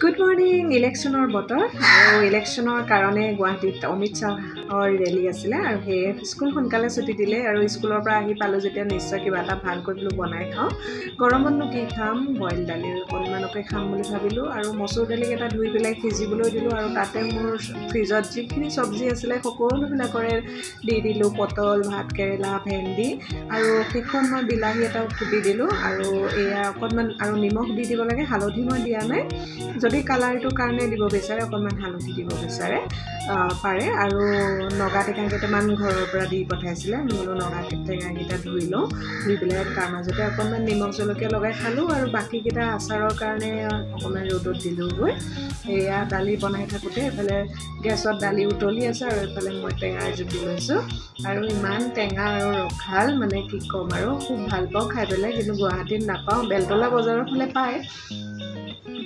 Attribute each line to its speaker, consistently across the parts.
Speaker 1: Good morning. ইলেকশ্যনৰ বতৰ আৰু ইলেকশ্যনৰ কাৰণে গুৱাহাটীত অমিত শ্বাহৰ ৰেলী আছিলে আৰু সেই স্কুল সোনকালে ছুটি দিলে আৰু স্কুলৰ পৰা আহি পালোঁ যেতিয়া নিশ্চয় কিবা এটা ভালকৈ বোলো বনাই খাওঁ। গৰমতনো কি খাম, বইল দালি অকণমানকে খাম বুলি ভাবিলোঁ আৰু মচুৰ দালিকেইটা ধুই পেলাই সিজিবলৈ দিলোঁ আৰু তাতে মোৰ ফ্ৰিজত যিখিনি চব্জি আছিলে সকলোবিলাকৰে দি দিলোঁ। পটল, ভাত কেৰেলা, ভেন্দি আৰু শেষত মই বিলাহী এটাও কুটি দিলোঁ আৰু এয়া অকণমান আৰু নিমখ দি দিব লাগে। হালধি মই দিয়া নাই, যদি কালাৰটোৰ কাৰণে দিব বিচাৰে অকণমান হালধি দিব বিচাৰে পাৰে। আৰু নগা টেঙা কেইটামান ঘৰৰ পৰা দি পঠাইছিলে, আমি বোলো নগা টেঙাকেইটা ধুই লওঁ, ধুই পেলাই তাৰ মাজতে অকণমান নিমখ জলকীয়া লগাই খালোঁ আৰু বাকীকেইটা আচাৰৰ কাৰণে অকণমান ৰ'দত দিলোঁগৈ। এয়া দালি বনাই থাকোঁতে এইফালে গেছত দালি উতলি আছে আৰু এইফালে মই টেঙাৰ জুতি লৈছোঁ আৰু ইমান টেঙা আৰু ৰসাল, মানে কি ক'ম আৰু খুব ভাল পাওঁ খাই পেলাই, কিন্তু গুৱাহাটীত নাপাওঁ। বেলতলা বজাৰৰ ফালে পায়,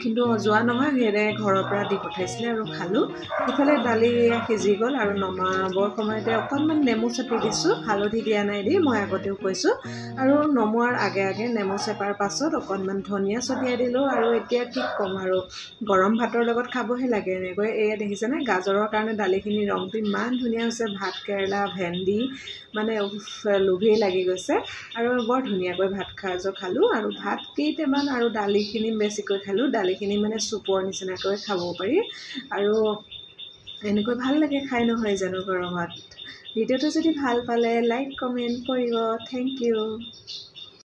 Speaker 1: কিন্তু যোৱা নহয়, সেয়ে ঘৰৰ পৰা দি পঠাইছিলে আৰু খালোঁ। ইফালে দালি সিজি গ'ল আৰু নমাবৰ সময়তে অকণমান নেমু চেপি দিছোঁ, হালধি দিয়া নাই দি, মই আগতেও কৈছোঁ। আৰু নমোৱাৰ আগে আগে নেমু চেপাৰ পাছত অকণমান ধনিয়া ছটিয়াই দিলোঁ আৰু এতিয়া কি ক'ম আৰু গৰম ভাতৰ লগত খাবহে লাগে এনেকৈ। এয়া দেখিছেনে, গাজৰৰ কাৰণে দালিখিনিৰ ৰংটো ইমান ধুনীয়া হৈছে। ভাত কেৰেলা, ভেন্দি, মানে লোভেই লাগি গৈছে আৰু বৰ ধুনীয়াকৈ ভাত সাজো খালোঁ আৰু ভাত কেইটামান আৰু দালিখিনি বেছিকৈ খালোঁ। দালিখিনি মানে চুপৰ নিচিনাকৈ খাব পাৰি আৰু এনেকৈ ভাল লাগে খাই, নহয় জানো গৰমত। ভিডিঅ'টো যদি ভাল পালে লাইক কমেণ্ট কৰিব। Thank U.